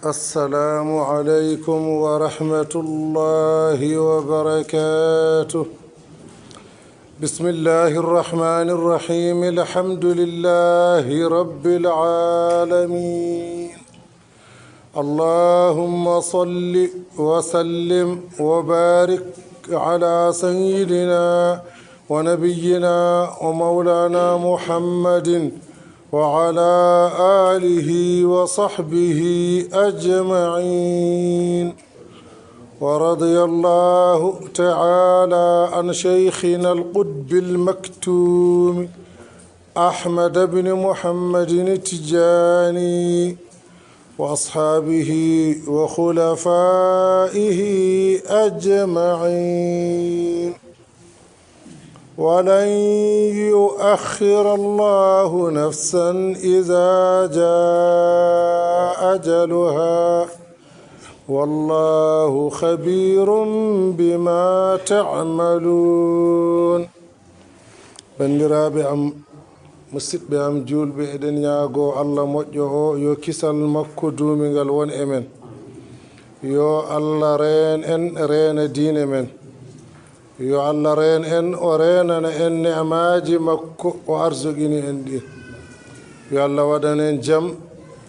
السلام عليكم ورحمة الله وبركاته. بسم الله الرحمن الرحيم. الحمد لله رب العالمين. اللهم صل وسلم وبارك على سيدنا ونبينا ومولانا محمد وعلى آله وصحبه أجمعين. ورضي الله تعالى عن شيخنا القطب المكتوم أحمد بن محمد التجاني وأصحابه وخلفائه أجمعين. ولن يؤخر الله نفسا إذا جاء أجلها والله خبير بما تعملون. bandiraɓe am musidɓe am julɓe eɗen ñaago Allah moƴƴo o yo kisal makko duumingal won e men, yo Allah reen en reena diine men, yo Allah reen en o reenana en ne'amaji makko o arzoqini en ɗi. Yo Allah waɗana en jam,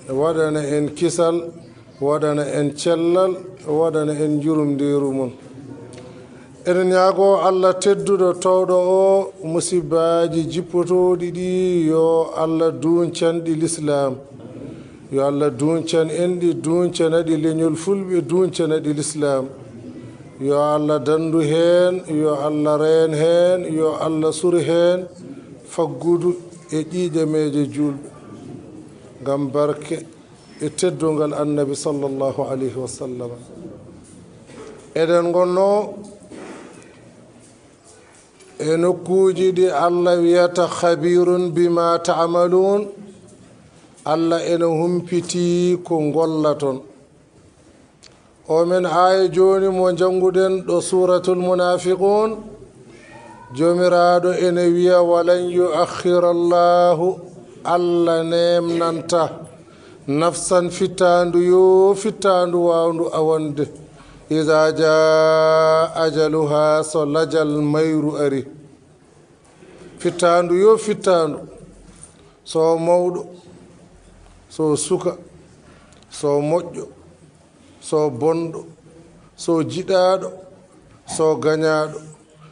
waɗana en kisal, waɗana en cellal, waɗana en jurumdiru mum. eɗen ñaago Allah tedduɗo towɗo o musibaji jippotoɗi ɗi yo Allah duuncanɗi l'islam, yo Allah duuncan en ɗi, duuncanaɗi leñol fulɓe, duuncanaɗi l'islam. yo Allah dandu heen, yo Allah reen heen, yo Allah sur heen faggudu e ƴiiƴameje julɓe ngam barke e teddungal annabi sallllahu alayhi wa sallam. eɗen gonno e nokkuji ɗi Allah wiyata khabirun bima ta'malun. Allah ene humpiti ko gollaton. o men aya joni mo janguɗen ɗo suratul munafiqun, jomiraɗo ene wiya walan yuakhira llahu, Allah nemnanta nafsan fittandu yo fittandu wawndu awande ida jaa ajaluha, so lajal mayru ari. fittandu yo fittandu, so mawɗo, so suka, so moƴƴo, so bonɗo, so jiɗaɗo, so gañaɗo,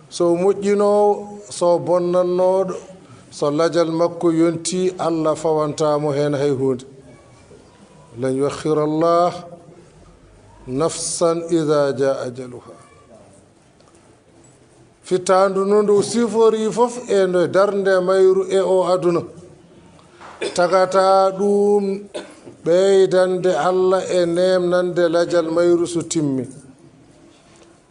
so moƴƴinowo, so bonnannoɗo, so lajal makko yonti, Allah fawantamo hen hay hunde. lan yuakhira llah nafsan ida jaa ajaluha. fittandu no ndu sifori fof e ndo darde mayru e o aduna, tagata ɗum ɓeydande Allah e nemnande lajal mayru so timmi.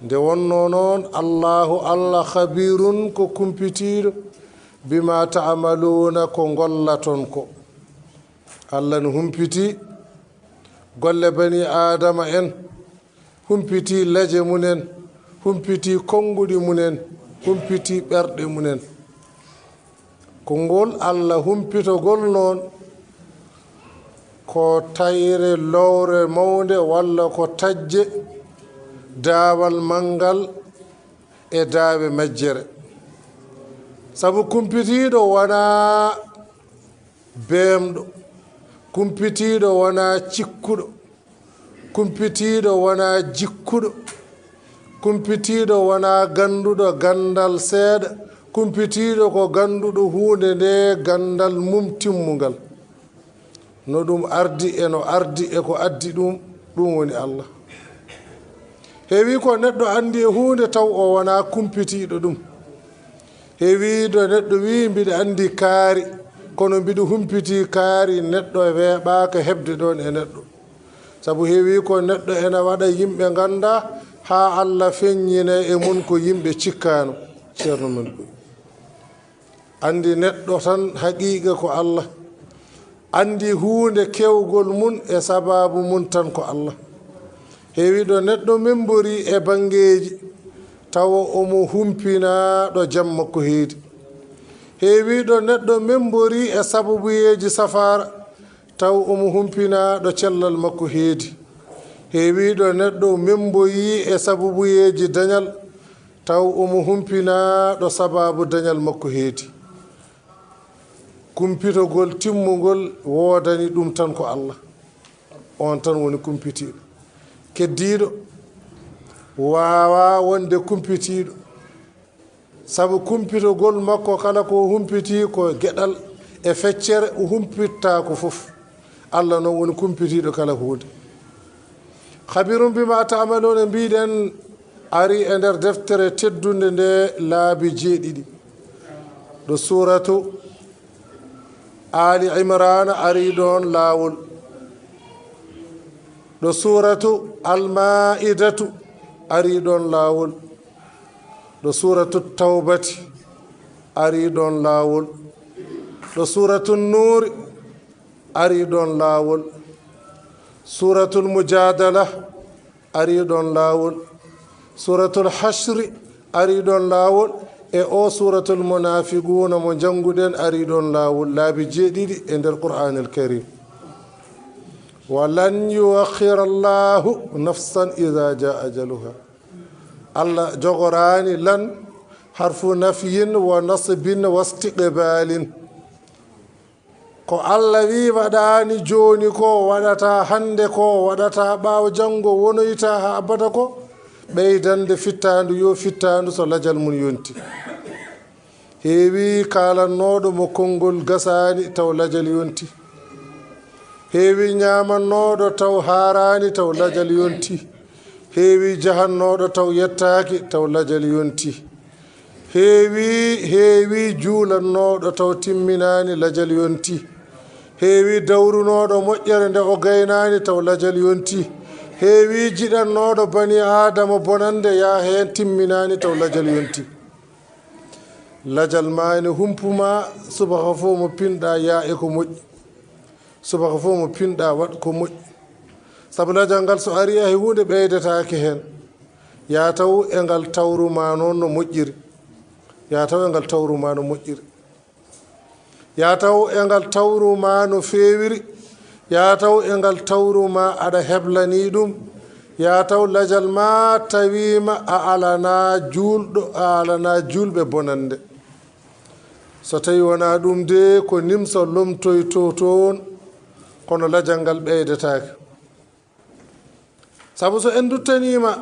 nde wonno noon Allahu Allah khabirun ko kumpitiɗo bima ta'maluna ko gollaton ko. Allah no humpiti golle bani adama en, humpiti laje munen, humpiti konguɗi munen, humpiti ɓerɗe munen. ko ngol Allah humpitogol noon ko tayre lowre mawde walla ko tajje daawal mangal e daawe majjere. sabu kumpitiɗo wona beemɗo, kumpitiɗo wona cikkuɗo, kumpitiɗo wona jikkuɗo, kumpitiɗo wona ganduɗo gandal seeɗa, kumpitiɗo ko ganduɗo hunde nde gandal mum timmugal. no ɗum ardi e no ardi e ko addi ɗum woni Allah. heewi ko neɗɗo andi e hunde taw o wona kumpitiɗo ɗum. heewi do neɗɗo wi mbiɗa andi kaari, kono mbiɗa humpiti kaari, neɗɗo weeɓaka hebde ɗon e neɗɗo. sabu heewi ko neɗɗo ene waɗa yimɓe ganda ha Allah feññine e mun ko yimɓe cikkano. ceerno men ɓuri andi neɗɗo tan haqiqa ko Allah, andi hunde kewgol mun e sababu mun tan ko Allah. heewi ɗo neɗɗo membori e bangeji tawa omo humpina ɗo jam makko heedi. heewi ɗo neɗɗo membori e sababuyeji safara taw omo humpinaaɗo cellal makko heedi heewiiɗo neɗɗo memboyi e sabubuyeeji dañal taw omo humpinaaɗo sababu dañal makko heedi kumpitogol timmugol woodani ɗum tan ko Allah on tan woni kumpitiiɗo keddiiɗo waawa wonde kumpitiiɗo sabu kumpitogol makko kala ko humpitii ko geɗal e feccere o humpitta ko fof Allah noon woni kumpitiiɗo kala huunde habirum bima ta'maluna mbiɗen ari e nder deftere teddunde nde laabi 7 ɗo suratu ali imran ari ɗon laawol ɗo suratu almaidatu ari ɗon laawol ɗo suratu tawbati ari ɗon laawol ɗo suratu nuuri ari ɗon laawol suratul mujadala ari ɗon laawol suratul hashri ari ɗon laawol e o suratul munafiquna mo jannguɗen ari ɗon laawol laabi 7 e nder qur'anil karim walan yuakhira allahu nafsan ida jaa ajaluha Allah jogorani lan harfu nafyin wa nasbin wa istiqbalin ko Allah wi waɗani joni ko waɗata hannde ko waɗata ɓaawo janngo wonoyta ha abada ko ɓeydande fittandu yo fittandu so lajal mum yonti heewi kalannoɗo mo konngol gasani taw lajal yonti heewi ñamannoɗo taw harani taw lajal yonti heewi jahannoɗo taw yettaki taw lajal yonti heewi juulannoɗo taw timminani lajal yonti heewi dawrunoɗo moƴƴere nde o gaynani taw lajal yonti heewi jiɗannoɗo bani adama bonande ya hen timminani taw lajal yonti lajal ma ene humpuma subaka fo mo pinɗa ya e ko moƴƴi subaka fo mo pinɗa waɗ ko moƴƴi sabu lajal ngal so ari hay hunde ɓeydetake hen ya taw e ngal tawruma noon no moƴƴiri ya taw e ngal tawruma no moƴƴiri ya taw e ngal tawruma no feewiri ya taw e ngal tawruma aɗa heblani ɗum ya taw lajal ma tawima a alana juulɗo a alana julɓe bonande so tawi wona ɗum de ko nimsa lomtoyto toon kono lajal ngal ɓeydetake sabu so en duttanima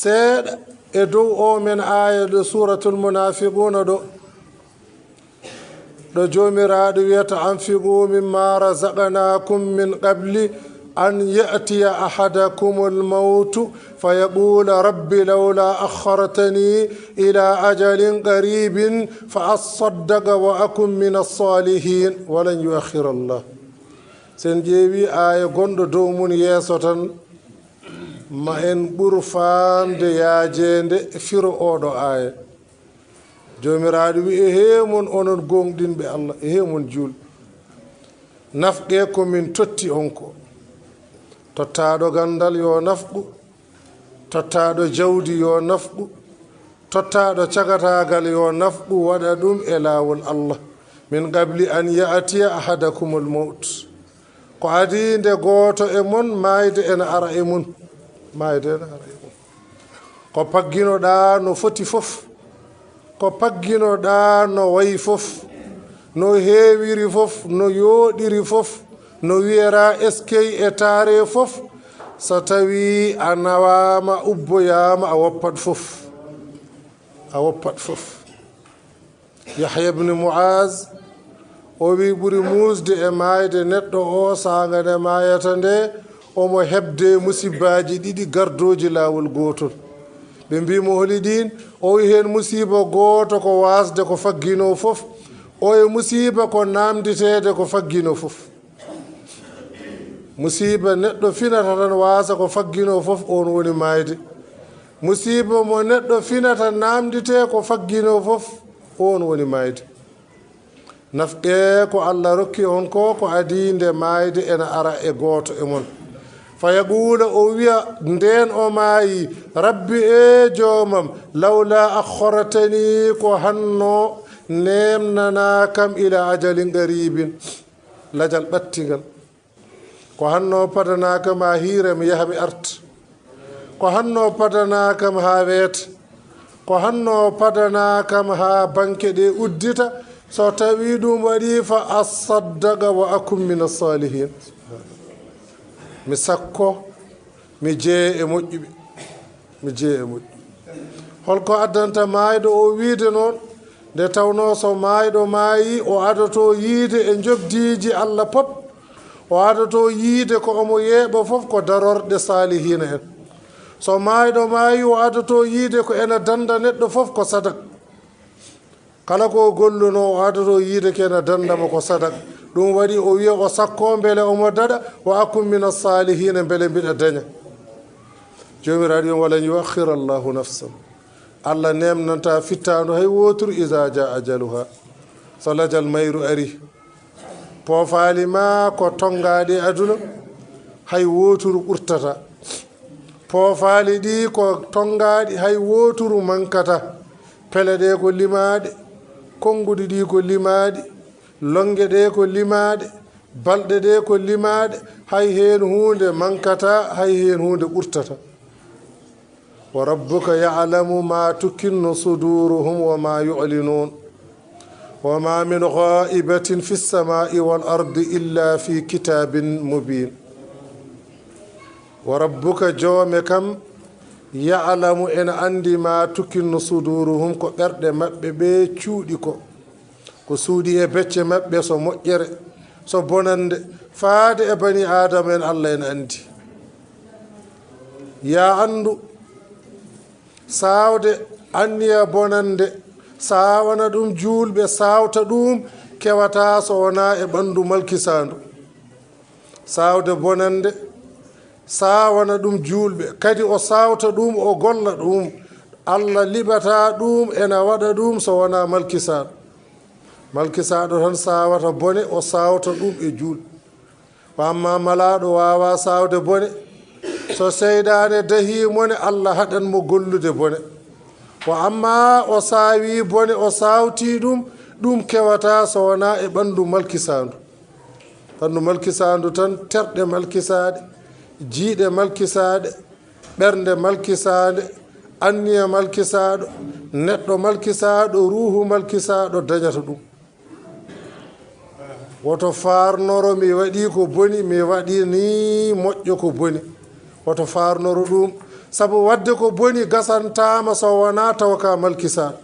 seeɗa e dow o men aya ɗo suratul munafiquna ɗo jomiraɗo wiyata anfiqu mimma razaqnakum min qabli an ya'tiya ahadakum almautu fayaqula rabbi lawla akhartani ila ajalin qaribin fa asaddaqa wa akun min as-salihin walan yuakhira Allah sen ƴeewi aya gonɗo dow mun yeeso tan ma en ɓur faamde yaajede firo oɗo aya jomiraɗo wi e heemon onon gonɗinɓe Allah e heemon juulɓe nafqe komin totti on ko tottaɗo gandal yo nafɓu tottaɗo jawdi yo nafɓu tottaɗo cagatagal yo nafɓu waɗa ɗum e laawol Allah min qabli an ya'tiya ahadakumul maut ko adi nde gooto e mon maayde ene ara e mun maayde ene ara e mun ko pagginoɗa no foti fof ko pagginoɗa no wayi fof no heewiri fof no yooɗiri fof no wiyera eskey e taare fof so tawi a nawama ubboyama a woppat fof Yahya ibne Muaz o wi ɓuri muusde e maayde neɗɗo o sanga nde maayata nde omo hebde musibaji ɗiɗi gardoji laawol gotol ɓe mbimo holi ɗin o wi hen musiba goto ko wasde ko faggino fof o e musiba ko namditede ko faggino fof musiba neɗɗo finata tan wasa ko faggino fof on woni mayde musiba mo neɗɗo finata namdite ko faggino fof on woni mayde nafɗe ko Allah rokki on ko adi nde mayde ene ara e goto e mon fayaqula o wiya nden o maayi rabbi e joomam lawla akharatani ko hanno nemnana kam ila ajalin qaribin lajal ɓattigal ko hanno padanakam ha hiire mi yaha mi arta ko hanno padanakam ha weeta ko hanno padanakam ha banque ɗe uddita so tawi ɗum waɗi fa asaddaqa wa akum min assalihin mi sakko mi jeye e moƴƴuɓe mi jeye e moƴƴuɓe holko addanta maayɗo o wiide noon nde tawno so maayɗo maayi o adoto yiide e jobdiji Allah pop o adoto yiide ko omo yeeɓa fof ko darorɗe salihina en so maayɗo maayi o adoto yiide ko ena danda neɗɗo fof ko sadak kala ko golluno o adoto yiide ko ena dandamo ko sadak ɗum waɗi o wiya o sakko beele omo daɗa wa akum min assalihina beele mbiɗa daña jomiraɗo yon walan yuakhira allahu nafsan Allah nemnanta fittadu hay wotoru isa ja ajaluha so lajal mayru ari poofaali ma ko tongaɗe aduna hay wotoru ɓurtata poofaali ɗi ko tongaɗi hay wotoru mankata pele ɗe ko limaɗe konnguɗi ɗi ko limaɗi longe ɗe ko limaɗe balɗe ɗe ko limaɗe hay hen hunde mankata hay hen hunde ɓurtata wa rabbuka ya'lamu ma tukinnu suduruhum wa ma yu'linun wa ma min ghaibatin fi samai wal ardi illa fi kitabin mubin wa rabbuka joome kam ya'lamu en andi ma tukinnu suduruhum ko ɓerɗe maɓɓe ɓe cuuɗi ko suuɗi e becce maɓɓe so moƴƴere so bonande faade e bani adama en Allah en andi ya andu sawde anniya bonande sawana ɗum juulɓe sawta ɗum kewata so wona e ɓandu malkisandu sawde bonande sawana ɗum juulɓe kadi o sawta ɗum o golla ɗum Allah liɓata ɗum ena waɗa ɗum so wona malkisaɗo malkisaɗo tan sawata bone o sawta ɗum e juulɓe wamma malaɗo wawa sawde bone so seydane dahimone Allah haɗan mo gollude bone wa amma o sawi bone o sawti ɗum kewata so wona e ɓandu malkisandu tan terɗe malkisaɗe jiiɗe malkisaɗe ɓernde malkisaɗe anniya malkisaɗo neɗɗo malkisaɗo ruhu malkisaɗo dañata ɗum woto farnoro mi waɗi ko boni mi waɗi ni moƴƴo ko boni woto farnoro ɗum sabu wadde ko boni gasantama so wona taw ka malkisaɗo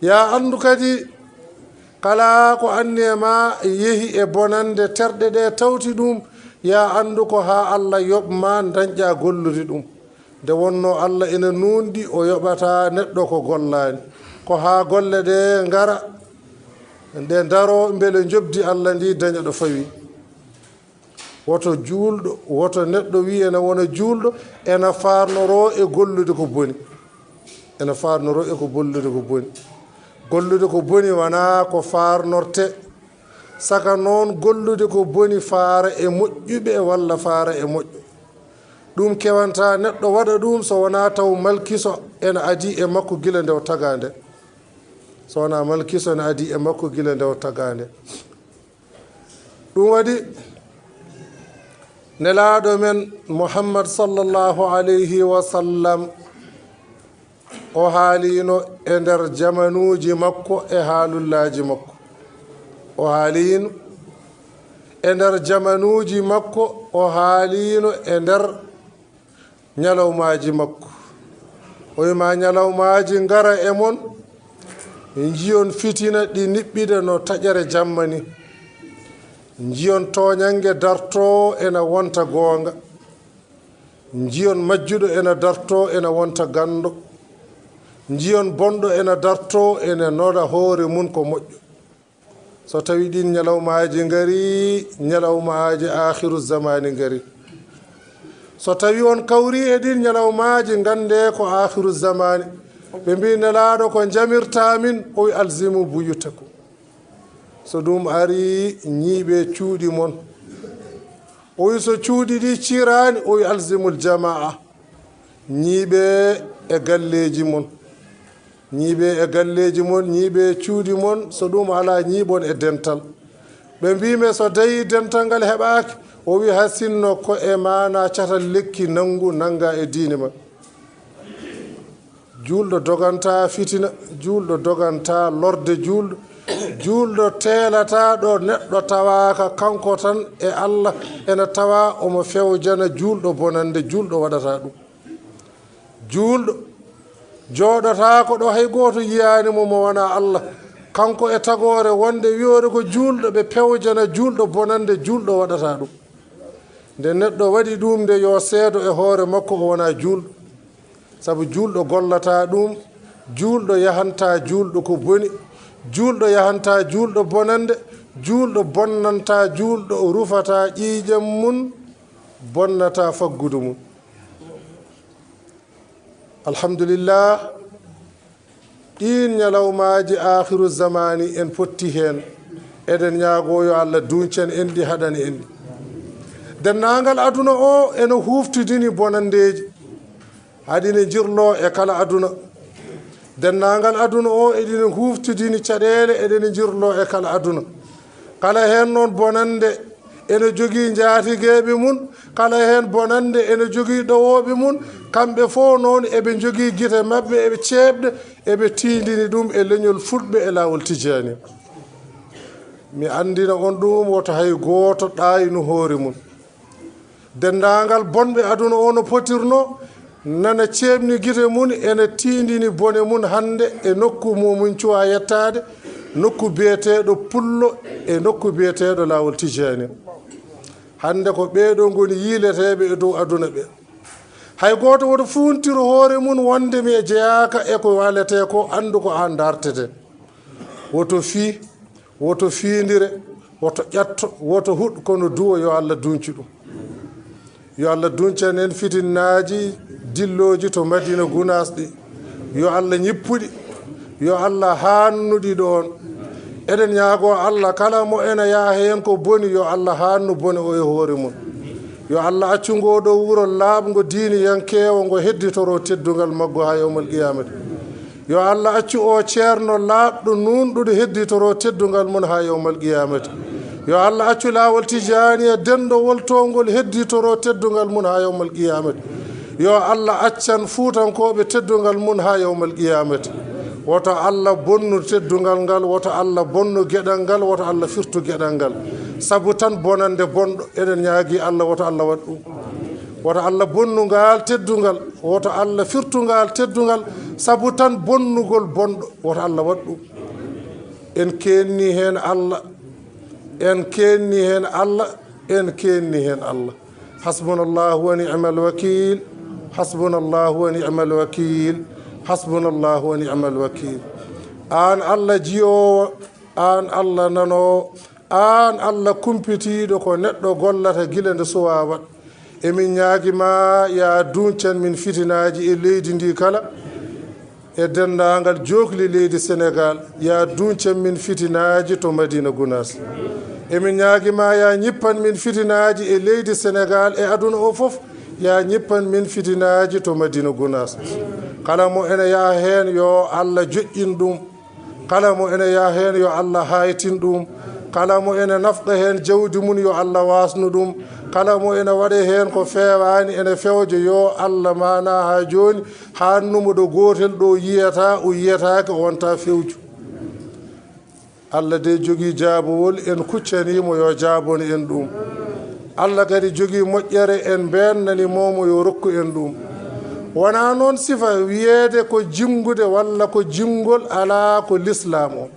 ya andu kadi kala ko anni e ma yeehi e bonande terɗe ɗe tawti ɗum ya andu ko ha Allah yoɓma dañƴa gollude ɗum nde wonno Allah ina nundi o yoɓata neɗɗo ko gollani ko ha golle ɗe ngara nde daro beele jobdi Allah ndi daña ɗo fawi woto juulɗo woto neɗɗo wi ena wona juulɗo ena farnoro e gollude ko boni ena farnoro e ko bollude ko boni gollude ko boni wona ko farnorte saka noon gollude ko boni faara e moƴƴuɓe walla faara e moƴƴo ɗum kewanta neɗɗo waɗa ɗum so wona taw malkiso ena adi e makko gila ndew tagande so wona malkiso ena adi e makko gila ndew tagande ɗum waɗi nelaɗo men Muhammad sallallahu alayhi wa sallam o haalino e nder jamanuji makko e haalullaji makko o haalino e nder jamanuji makko o haalino e nder ñalawmaji makko o wima ñalawmaji ngara e mon jiyon fitina ɗi niɓɓide no taƴere jamma ni jiyon toñange darto ena wonta goonga jiyon majjuɗo ena darto ena wonta gando jiyon bonɗo ena darto ena noɗa hoore mum ko moƴƴo so tawi ɗin ñalawmaji ngari ñalawmaji akhiru zamani ngari so tawi on kawri e ɗin ñalawmaji gande ko akhiru zamani ɓe mbi nelaɗo ko jamirtamin o wi alzimu buyutakum so ɗum ari ñiiɓe cuuɗi mon o wi so cuuɗi ɗi cirani o wi alzimul jamaa ñiiɓe e galleji mon ñiiɓe e galleji mon ñiiɓe cuuɗi mon so ɗum ala ñiiɓon e dental ɓe mbime so dayi dental ngal heɓaki o wi ha sinno ko e mana catal lekki nangu nanga e diine ma juulɗo doganta fitina juulɗo doganta lorde juulɗo juulɗo teelata ɗo neɗɗo tawaka kanko tan e Allah ena tawa omo fewjana juulɗo bonande juulɗo waɗata ɗum juulɗo jooɗota ko ɗo hay goto yiyanimo mo wona Allah kanko e tagore wonde wiyore ko juulɗo ɓe pewjana juulɗo bonande juulɗo waɗata ɗum nde neɗɗo waɗi ɗum nde yo seedo e hoore makko o wona juulɗo sabu juulɗo gollata ɗum juulɗo yahanta juulɗo ko boni juulɗo yahanta juulɗo bonande juulɗo bonnanta juulɗo rufata ƴiiƴam mum bonnata faggude mum alhamdulillah ɗin ñalawmaji akhiru zamani en potti hen eɗen ñaago yo Allah duncen en ɗi haɗani en ɗi dennagal aduna o ene huftidini bonandeji haɗine jirlo e kala aduna dennagal aduna o eɗine huftidini caɗele eɗene jirlo e kala aduna kala hen noon bonande ene jogui jaatigueɓe mum kala hen bonande ene jogui ɗowoɓe mum kamɓe fof noon eɓe jogui guite mabɓe eɓe ceebɗe eɓe tindini ɗum e leñol fulɓe e lawol tijani mi andina on ɗum woto hay goto ɗayinu hoore mum dendagal bonɓe aduna o no potirno nana ceebni guite mum ene tindini bone mum hannde e nokku mumum cuwa yettade nokku biyeteɗo pullo e nokku biyeteɗo lawol tijani hannde ko ɓeɗo goni yiileteɓe e dow aduna ɓe hay goto woto funtiro hoore mum wondemi e jeyaka e ko walete ko andu ko an dartete woto fi woto fiindire woto ƴatto woto huɗ kono duwo yo Allah dunci ɗum yo Allah duncen en fitinnaji dilloji to Madina Gunas ɗi yo Allah ñippuɗi yo Allah hannuɗi ɗon eɗen ñaago Allah kala mo ena yaa hen ko boni yo Allah hannu bone o e hoore mum yo Allah accu ngoɗo wuro laaɓgo diini yankewo ngo hedditoro teddugal maggo ha yawmal qiyamati yo Allah accu o ceerno laaɓɗo nunɗuɗo hedditoro teddugal mum ha yawmal qiyamati yo Allah accu laawol tijaniya denɗowol towngol hedditoro teddugal mum ha yawmal qiyamati yo Allah accan fuutankoɓe teddugal mum ha yawmal qiyamati woto Allah bonnu teddugal ngal woto Allah bonnu gueɗal ngal woto Allah firtu gueɗal ngal sabu tan bonande bonɗo eɗen ñaagui Allah woto Allah waɗ ɗum woto Allah bonnugal teddugal woto Allah firtugal teddugal sabu tan bonnugol bonɗo woto Allah waɗ ɗum en kenni hen Allah en kenni hen Allah en kenni hen Allah hasbunallahu wa ni'mal wakil hasbunallahu wa ni'mal wakil hasbunallahu wa ni'mal wakil an Allah jiyowo an Allah nano an Allah kumpitiɗo ko neɗɗo gollata gila nde suwa wat emin ñaaguima ya duncen min fitinaji e leydi ndi kala e dendagal jokli leydi Sénégal ya duncen min fitinaji to Madina Gunas emin ñaaguima ya ñippan min fitinaji e leydi Sénégal e aduna o foof ya ñippan min fitinaji to Madina Gunas kala mo ene ya hen yo Allah joƴƴin ɗum kala mo ene ya hen yo Allah haytin ɗum kala mo ene nafɗa hen jawdi mum yo Allah wasnu ɗum kala mo ene waɗe hen ko fewani ene fewje yo Allah mana ha joni hannumo ɗo gotel ɗo yiyata o yiyatake o wonta fewju Allah de jogui jaabowol en kuccanimo yo jaaboni en ɗum Allah kadi jogui moƴƴere en bennanimomo yo rokku en ɗum wona noon sifa wiyeede ko jingude walla ko jingol ala ko l'islam o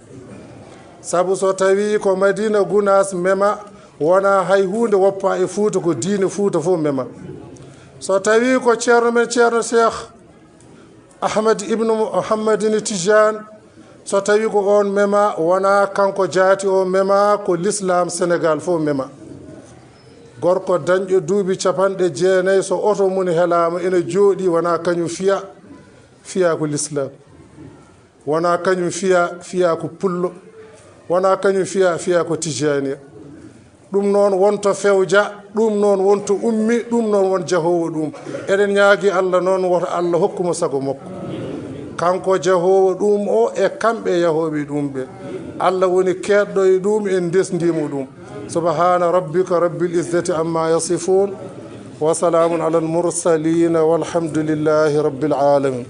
sabu so tawi ko Madina Gunas mema wona hay hunde woppa e Fuuta ko diine Fuuta fof mema so tawi ko ceerno men ceerno Cheikh Ahmad ibnu Muhammadine Tijane so tawi ko on mema wona kanko jaati o mema ko l'islam Sénégal fof mema gorko dañƴo duuɓi 90 so oto mum helama ene jooɗi wona kañum fiya ko l'islam wona kañum fiya ko pullo wona kañum fiya ko tijaniya ɗum noon wonto fewja ɗum noon wonto ummi ɗum noon won jahowo ɗum eɗen ñaagui Allah noon woto Allah hokkuma sago makko kanko jahowo ɗum o e kamɓe yahoɓe ɗum ɓe Allah woni keɗɗo e ɗum en desdimo ɗum subhana rabbika rabbil izzati amma yasifun wa salamun ala al mursalin walhamdulillahi rabbil alamin.